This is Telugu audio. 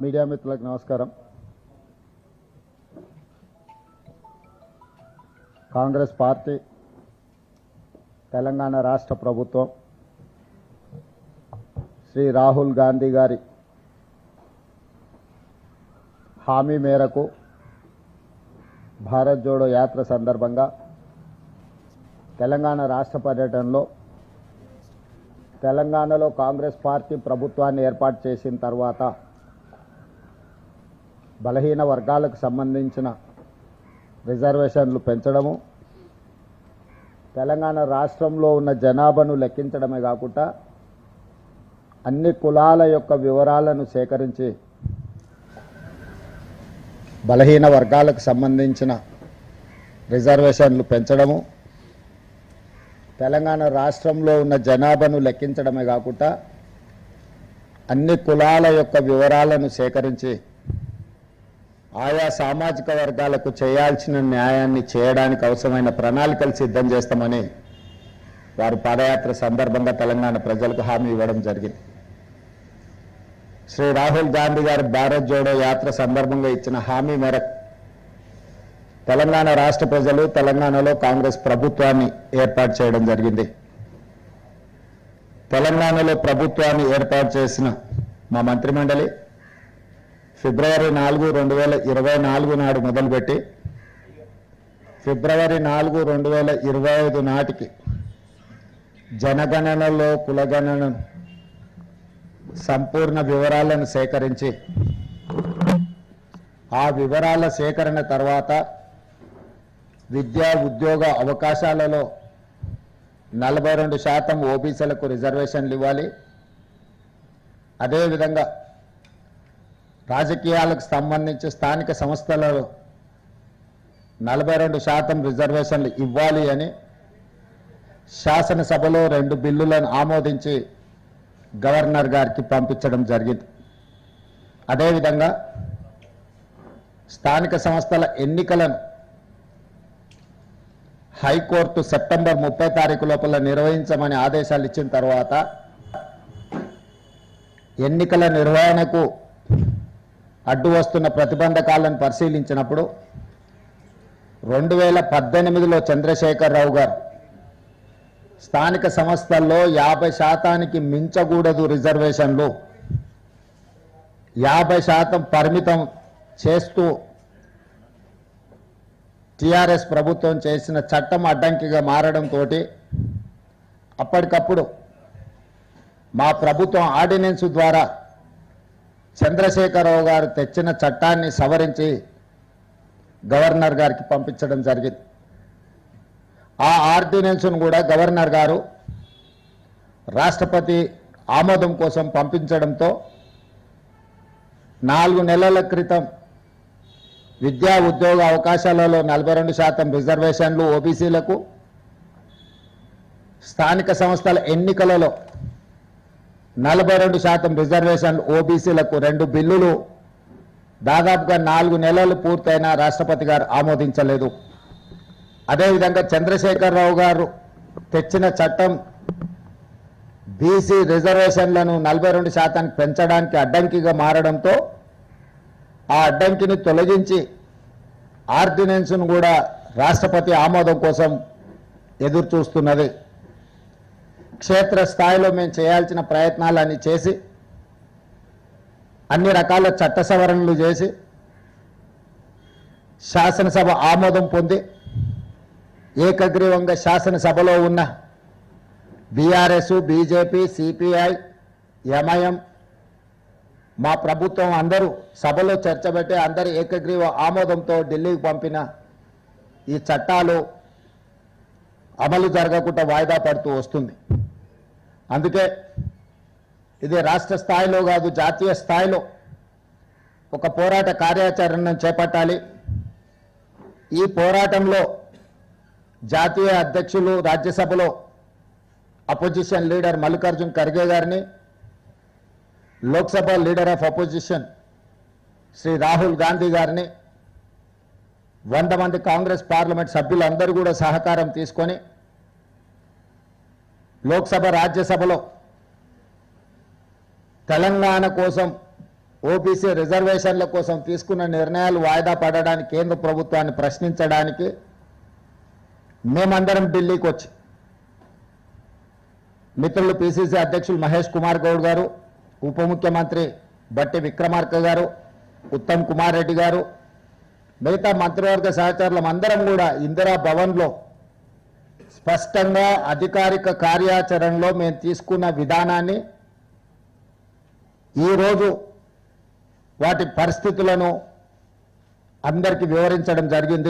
మీడియా మిత్రులకు నమస్కారం. కాంగ్రెస్ పార్టీ తెలంగాణ రాష్ట్ర ప్రభుత్వం శ్రీ రాహుల్ గాంధీ గారి హామీ మేరకు భారత్ జోడో యాత్ర సందర్భంగా తెలంగాణ రాష్ట్ర పర్యటనలో తెలంగాణలో కాంగ్రెస్ పార్టీ ప్రభుత్వాన్ని ఏర్పాటు చేసిన తర్వాత బలహీన వర్గాలకు సంబంధించిన రిజర్వేషన్లు పెంచడము, తెలంగాణ రాష్ట్రంలో ఉన్న జనాభాను లెక్కించడమే కాకుండా అన్ని కులాల యొక్క వివరాలను సేకరించి బలహీన వర్గాలకు సంబంధించిన రిజర్వేషన్లు పెంచడము, తెలంగాణ రాష్ట్రంలో ఉన్న జనాభాను లెక్కించడమే కాకుండా అన్ని కులాల యొక్క వివరాలను సేకరించి ఆయా సామాజిక వర్గాలకు చేయాల్సిన న్యాయాన్ని చేయడానికి అవసరమైన ప్రణాళికలు సిద్ధం చేస్తామని వారు పాదయాత్ర సందర్భంగా తెలంగాణ ప్రజలకు హామీ ఇవ్వడం జరిగింది. శ్రీ రాహుల్ గాంధీ గారి భారత్ జోడో యాత్ర సందర్భంగా ఇచ్చిన హామీ మేరకు తెలంగాణ రాష్ట్ర ప్రజలు తెలంగాణలో కాంగ్రెస్ ప్రభుత్వాన్ని ఏర్పాటు చేయడం జరిగింది. తెలంగాణలో ప్రభుత్వాన్ని ఏర్పాటు చేసిన మా మంత్రిమండలి ఫిబ్రవరి 4, 2024 నాడు మొదలుపెట్టి ఫిబ్రవరి 4, 2025 నాటికి జనగణనలో కులగణన సంపూర్ణ వివరాలను సేకరించి ఆ వివరాల సేకరణ తర్వాత విద్యా ఉద్యోగ అవకాశాలలో 42% ఓబీసీలకు రిజర్వేషన్లు ఇవ్వాలి. అదేవిధంగా రాజకీయాలకు సంబంధించి స్థానిక సంస్థలలో 42% రిజర్వేషన్లు ఇవ్వాలి అని శాసనసభలో 2 బిల్లులను ఆమోదించి గవర్నర్ గారికి పంపించడం జరిగింది. అదేవిధంగా స్థానిక సంస్థల ఎన్నికలను హైకోర్టు సెప్టెంబర్ 30 తారీఖు లోపల నిర్వహించమని ఆదేశాలు ఇచ్చిన తర్వాత ఎన్నికల నిర్వహణకు అడ్డు వస్తున్న ప్రతిబంధకాలను పరిశీలించినప్పుడు 2018లో చంద్రశేఖరరావు గారు స్థానిక సంస్థల్లో 50% మించకూడదు రిజర్వేషన్లు, 50% పరిమితం చేస్తూ టీఆర్ఎస్ ప్రభుత్వం చేసిన చట్టం అడ్డంకిగా మారడంతో అప్పటికప్పుడు మా ప్రభుత్వం ఆర్డినెన్స్ ద్వారా చంద్రశేఖరరావు గారు తెచ్చిన చట్టాన్ని సవరించి గవర్నర్ గారికి పంపించడం జరిగింది. ఆ ఆర్డినెన్స్ను కూడా గవర్నర్ గారు రాష్ట్రపతి ఆమోదం కోసం పంపించడంతో 4 నెలల క్రితం విద్యా ఉద్యోగ అవకాశాలలో 42% రిజర్వేషన్లు ఓబీసీలకు, స్థానిక సంస్థల ఎన్నికలలో 42% రిజర్వేషన్లు ఓబీసీలకు 2 బిల్లులు దాదాపుగా 4 నెలలు పూర్తయినా రాష్ట్రపతి గారు ఆమోదించలేదు. అదేవిధంగా చంద్రశేఖరరావు గారు తెచ్చిన చట్టం బీసీ రిజర్వేషన్లను 42% పెంచడానికి అడ్డంకిగా మారడంతో ఆ అడ్డంకిని తొలగించి ఆర్డినెన్స్ను కూడా రాష్ట్రపతి ఆమోదం కోసం ఎదురు చూస్తున్నది. క్షేత్రస్థాయిలో మేము చేయాల్సిన ప్రయత్నాలన్నీ చేసి అన్ని రకాల చట్ట సవరణలు చేసి శాసనసభ ఆమోదం పొంది ఏకగ్రీవంగా శాసనసభలో ఉన్న బీఆర్ఎస్, బీజేపీ, సిపిఐ, ఎంఐఎం మా ప్రభుత్వం అందరూ సభలో చర్చ పెట్టి అందరి ఏకగ్రీవ ఆమోదంతో ఢిల్లీకి పంపిన ఈ చట్టాలు అమలు జరగకుండా వాయిదా పడుతూ వస్తుంది. అందుకే ఇది రాష్ట్ర స్థాయిలో కాదు జాతీయ స్థాయిలో ఒక పోరాట కార్యాచరణను చేపట్టాలి. ఈ పోరాటంలో జాతీయ అధ్యక్షులు రాజ్యసభలో అపోజిషన్ లీడర్ మల్లికార్జున్ ఖర్గే గారిని, Lok Sabha leader of opposition Shri Rahul Gandhi గారిని, 100 మంది కాంగ్రెస్ పార్లమెంట్ సభ్యులందరూ కూడా సహకారం తీసుకొని లోక్సభ రాజ్యసభలో తెలంగాణ కోసం ఓబీసీ రిజర్వేషన్ల కోసం తీసుకున్న నిర్ణయాలు వాయిదా పడడానికి కేంద్ర ప్రభుత్వాన్ని ప్రశ్నించడానికి మేమందరం ఢిల్లీకి వచ్చి మిత్రులు పిసిసి అధ్యక్షులు మహేష్ కుమార్ గౌడ్ గారు, ఉప ముఖ్యమంత్రి బట్టి విక్రమార్క గారు, ఉత్తమ్ కుమార్ రెడ్డి గారు, మిగతా మంత్రివర్గ సహచరులం అందరం కూడా ఇందిరా భవన్లో స్పష్టంగా అధికారిక కార్యాచరణలో మేము తీసుకున్న విధానాన్ని ఈరోజు వాటి పరిస్థితులను అందరికీ వివరించడం జరిగింది.